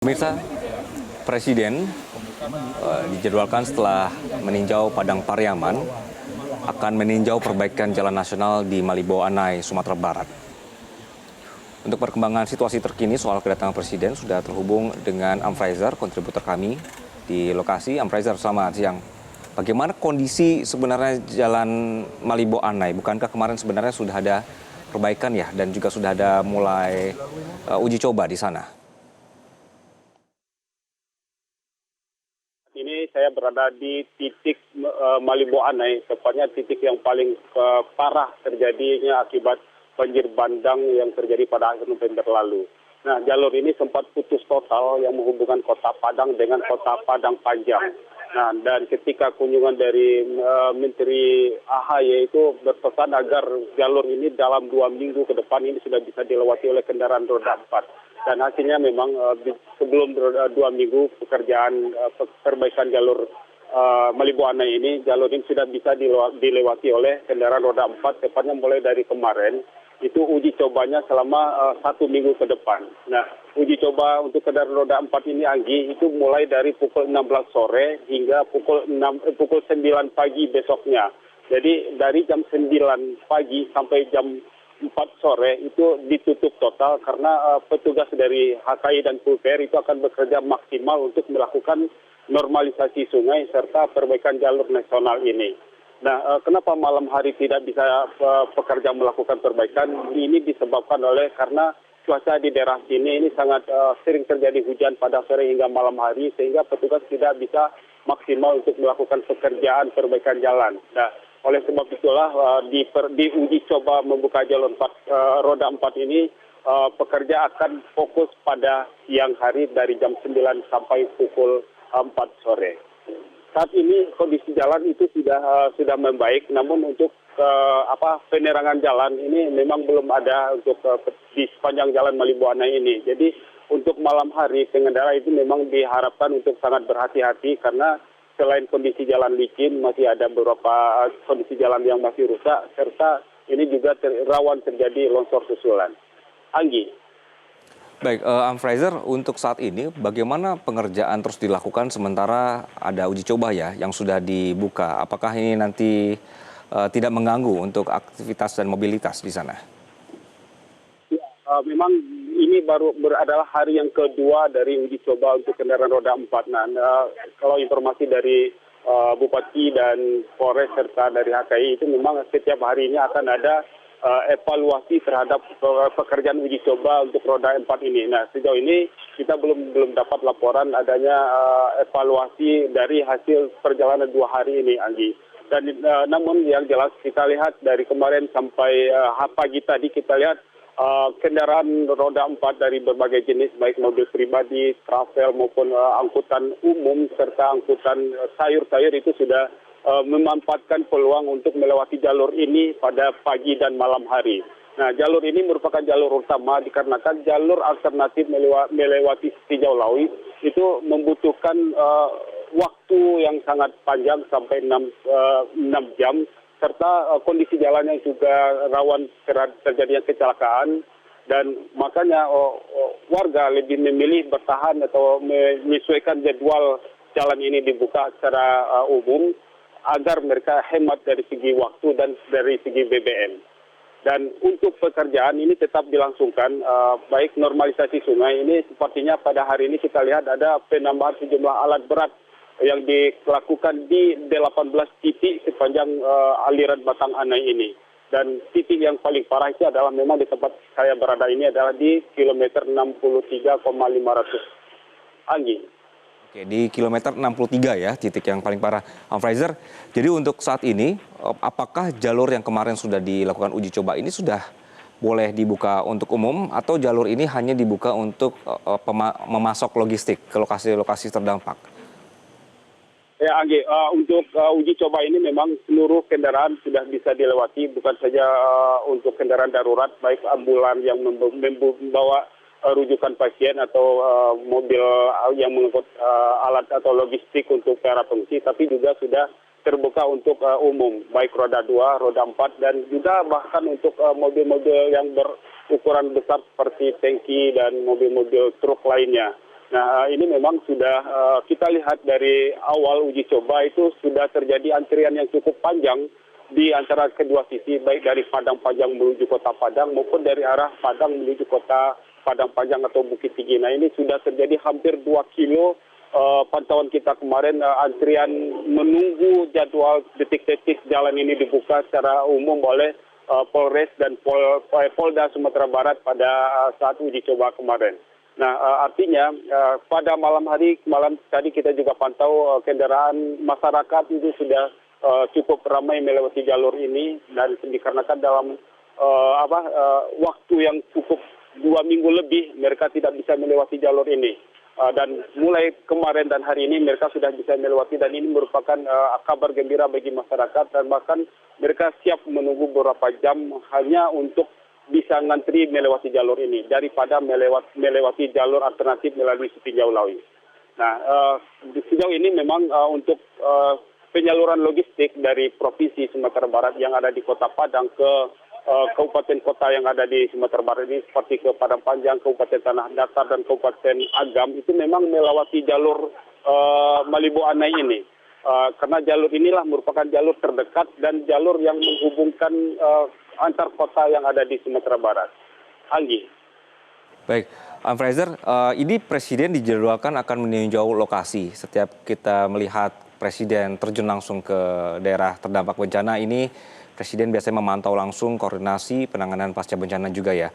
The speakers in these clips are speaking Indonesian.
Pemirsa, Presiden dijadwalkan setelah meninjau Padang Pariaman akan meninjau perbaikan jalan nasional di Malibo Anai, Sumatera Barat. Untuk perkembangan situasi terkini soal kedatangan Presiden sudah terhubung dengan Amfraizer, kontributor kami di lokasi. Amfraizer, selamat siang. Bagaimana kondisi sebenarnya jalan Malibo Anai? Bukankah kemarin sebenarnya sudah ada perbaikan ya dan juga sudah ada mulai uji coba di sana? Ini saya berada di titik Malibo Anai, tepatnya titik yang paling parah terjadinya akibat banjir bandang yang terjadi pada akhir November lalu. Nah, jalur ini sempat putus total yang menghubungkan kota Padang dengan kota Padang Panjang. Nah, dan ketika kunjungan dari Menteri AHY itu berpesan agar jalur ini dalam 2 minggu ke depan ini sudah bisa dilewati oleh kendaraan roda 4. Dan hasilnya memang sebelum 2 minggu pekerjaan perbaikan jalur Malibo Anai ini, jalur ini sudah bisa dilewati oleh kendaraan roda 4, tepatnya mulai dari kemarin. Itu uji cobanya selama 1 minggu ke depan. Nah, uji coba untuk kendaraan roda 4 ini, Anggi, itu mulai dari pukul 16 sore hingga pukul 9 pagi besoknya. Jadi dari jam 9 pagi sampai jam 4 sore itu ditutup total karena petugas dari HKI dan PUPR itu akan bekerja maksimal untuk melakukan normalisasi sungai serta perbaikan jalur nasional ini. Nah, kenapa malam hari tidak bisa pekerja melakukan perbaikan? Ini disebabkan oleh karena cuaca di daerah sini ini sangat sering terjadi hujan pada sore hingga malam hari, sehingga petugas tidak bisa maksimal untuk melakukan pekerjaan perbaikan jalan. Nah, oleh sebab itulah di uji coba membuka jalur roda 4 ini, pekerja akan fokus pada siang hari dari jam 9 sampai pukul 4 sore. Saat ini kondisi jalan itu sudah membaik, namun untuk penerangan jalan ini memang belum ada untuk di sepanjang jalan Malibo Anai ini. Jadi untuk malam hari pengendara itu memang diharapkan untuk sangat berhati-hati karena selain kondisi jalan licin masih ada beberapa kondisi jalan yang masih rusak serta ini juga rawan terjadi longsor susulan. Anggi. Baik, Amfraizer, untuk saat ini bagaimana pengerjaan terus dilakukan sementara ada uji coba ya yang sudah dibuka? Apakah ini nanti tidak mengganggu untuk aktivitas dan mobilitas di sana? Ya, memang ini baru adalah hari yang kedua dari uji coba untuk kendaraan roda 4. Nah, kalau informasi dari Bupati dan Polres serta dari HKI itu memang setiap harinya akan ada evaluasi terhadap pekerjaan uji coba untuk roda 4 ini. Nah, sejauh ini kita belum dapat laporan adanya evaluasi dari hasil perjalanan 2 hari ini, Anggi. Dan namun yang jelas kita lihat dari kemarin sampai pagi tadi kita lihat kendaraan roda 4 dari berbagai jenis, baik mobil pribadi, travel maupun angkutan umum serta angkutan sayur-sayur itu sudah memanfaatkan peluang untuk melewati jalur ini pada pagi dan malam hari. Nah, jalur ini merupakan jalur utama dikarenakan jalur alternatif melewati Tijau Lawi itu membutuhkan waktu yang sangat panjang sampai 6 jam serta kondisi jalannya juga rawan terjadinya kecelakaan, dan makanya warga lebih memilih bertahan atau menyesuaikan jadwal jalan ini dibuka secara umum agar mereka hemat dari segi waktu dan dari segi BBM. Dan untuk pekerjaan ini tetap dilangsungkan, baik normalisasi sungai ini sepertinya pada hari ini kita lihat ada penambahan sejumlah alat berat yang dilakukan di 18 titik sepanjang aliran Batang Anai ini. Dan titik yang paling parah itu adalah memang di tempat saya berada ini adalah di kilometer 63,500. Anggi. Oke, di kilometer 63 ya, titik yang paling parah. Amfraizer, jadi untuk saat ini, apakah jalur yang kemarin sudah dilakukan uji coba ini sudah boleh dibuka untuk umum atau jalur ini hanya dibuka untuk memasok logistik ke lokasi-lokasi terdampak? Ya, Anggi, untuk uji coba ini memang seluruh kendaraan sudah bisa dilewati, bukan saja untuk kendaraan darurat, baik ambulan yang membawa rujukan pasien atau mobil yang mengangkut alat atau logistik untuk para pengungsi, tapi juga sudah terbuka untuk umum, baik roda 2, roda 4, dan juga bahkan untuk mobil-mobil yang berukuran besar seperti tangki dan mobil-mobil truk lainnya. Nah, ini memang sudah kita lihat dari awal uji coba itu sudah terjadi antrian yang cukup panjang di antara kedua sisi, baik dari Padang Panjang menuju Kota Padang maupun dari arah Padang menuju Kota Padang Panjang atau Bukit Tinggi. Nah, ini sudah terjadi hampir 2 kilo pantauan kita kemarin antrian menunggu jadwal detik-detik jalan ini dibuka secara umum oleh Polres dan Polda Sumatera Barat pada saat uji coba kemarin. Nah, artinya pada malam tadi kita juga pantau kendaraan masyarakat itu sudah cukup ramai melewati jalur ini dan dikarenakan dalam waktu yang cukup 2 minggu lebih mereka tidak bisa melewati jalur ini. Dan mulai kemarin dan hari ini mereka sudah bisa melewati dan ini merupakan kabar gembira bagi masyarakat dan bahkan mereka siap menunggu beberapa jam hanya untuk bisa ngantri melewati jalur ini daripada melewati jalur alternatif melalui Setinjau Lawi. Nah, sejauh ini memang untuk penyaluran logistik dari Provinsi Sumatera Barat yang ada di Kota Padang ke kabupaten kota yang ada di Sumatera Barat ini seperti ke Padang Panjang, Kabupaten Tanah Datar dan Kabupaten Agam itu memang melewati jalur Malibo Anai ini. Karena jalur inilah merupakan jalur terdekat dan jalur yang menghubungkan antar kota yang ada di Sumatera Barat. Anggi. Baik, Fraser, ini Presiden dijadwalkan akan meninjau lokasi. Setiap kita melihat Presiden terjun langsung ke daerah terdampak bencana ini, Presiden biasanya memantau langsung koordinasi penanganan pasca bencana juga ya.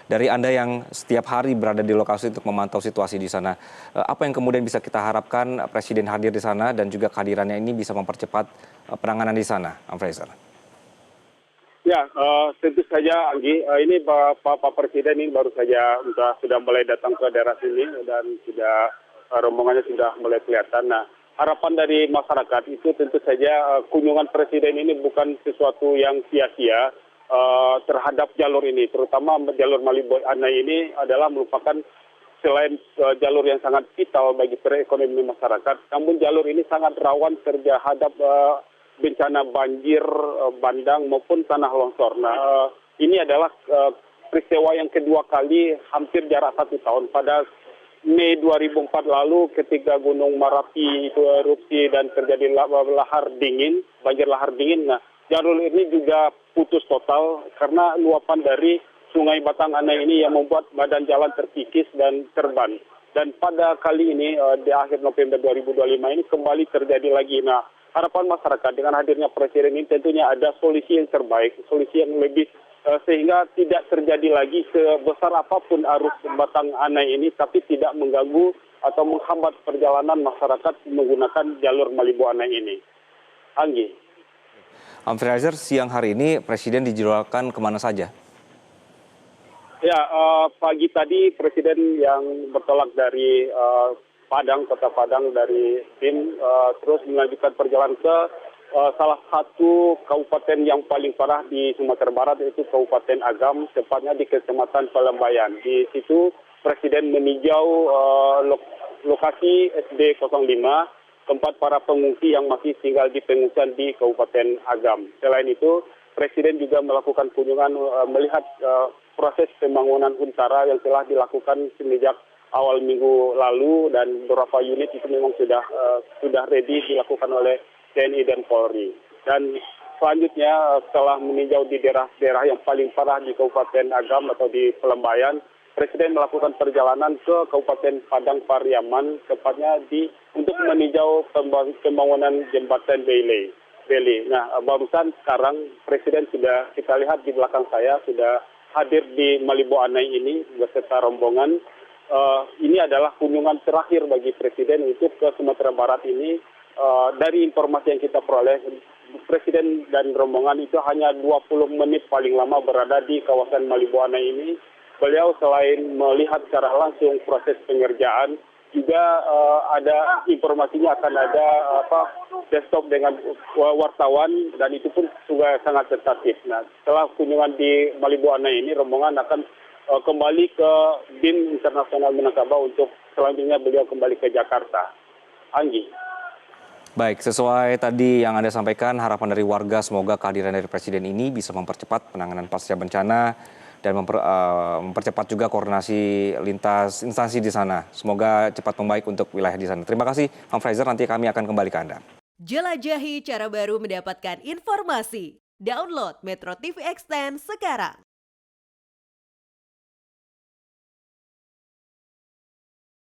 Dari Anda yang setiap hari berada di lokasi untuk memantau situasi di sana, apa yang kemudian bisa kita harapkan Presiden hadir di sana dan juga kehadirannya ini bisa mempercepat penanganan di sana, Fraser? Ya, tentu saja Anggi, ini Pak Presiden ini baru saja sudah mulai datang ke daerah sini dan rombongannya sudah mulai kelihatan. Nah, harapan dari masyarakat itu tentu saja kunjungan Presiden ini bukan sesuatu yang sia-sia terhadap jalur ini, terutama jalur Malibo Anai ini adalah merupakan selain jalur yang sangat vital bagi perekonomian masyarakat, namun jalur ini sangat rawan terhadap bencana banjir bandang maupun tanah longsor. Nah, ini adalah peristiwa yang kedua kali hampir jarak 1 tahun. Pada Mei 2004 lalu ketika Gunung Merapi itu erupsi dan terjadi banjir lahar dingin. Nah, jalur ini juga putus total karena luapan dari Sungai Batang Anai ini yang membuat badan jalan terkikis dan terban. Dan pada kali ini di akhir November 2025 ini kembali terjadi lagi. Nah, harapan masyarakat dengan hadirnya Presiden ini tentunya ada solusi yang terbaik, solusi yang lebih sehingga tidak terjadi lagi sebesar apapun arus Batang Anai ini, tapi tidak mengganggu atau menghambat perjalanan masyarakat menggunakan jalur Malibo Anai ini. Anggi. Fraser, siang hari ini Presiden dijadwalkan kemana saja? Ya, pagi tadi Presiden yang bertolak dari Kota Padang dari tim terus melanjutkan perjalanan ke salah satu kabupaten yang paling parah di Sumatera Barat yaitu Kabupaten Agam, tepatnya di Kecamatan Pelembayan. Di situ Presiden meninjau lokasi SD 05, tempat para pengungsi yang masih tinggal di pengungsian di Kabupaten Agam. Selain itu, Presiden juga melakukan kunjungan melihat proses pembangunan Huntara yang telah dilakukan semenjak awal minggu lalu dan beberapa unit itu memang sudah ready dilakukan oleh TNI dan Polri. Dan selanjutnya setelah meninjau di daerah-daerah yang paling parah di Kabupaten Agam atau di Pelembayan, Presiden melakukan perjalanan ke Kabupaten Padang Pariaman, tepatnya untuk meninjau pembangunan jembatan Bele. Nah, barusan sekarang Presiden sudah kita lihat di belakang saya sudah hadir di Malibo Anai ini beserta rombongan. Ini adalah kunjungan terakhir bagi Presiden untuk ke Sumatera Barat ini. Dari informasi yang kita peroleh, Presiden dan rombongan itu hanya 20 menit paling lama berada di kawasan Malibo Anai ini. Beliau selain melihat secara langsung proses pengerjaan, juga ada informasinya akan ada desktop dengan wartawan dan itu pun juga sangat sensitif. Nah, setelah kunjungan di Malibo Anai ini, rombongan akan kembali ke BIM Internasional Minangkabau untuk selanjutnya beliau kembali ke Jakarta. Anggi. Baik, sesuai tadi yang Anda sampaikan, harapan dari warga semoga kehadiran dari Presiden ini bisa mempercepat penanganan pasca bencana dan mempercepat juga koordinasi lintas instansi di sana. Semoga cepat membaik untuk wilayah di sana. Terima kasih, Bang Fraser. Nanti kami akan kembali ke Anda. Jelajahi cara baru mendapatkan informasi. Download Metro TV Extend sekarang.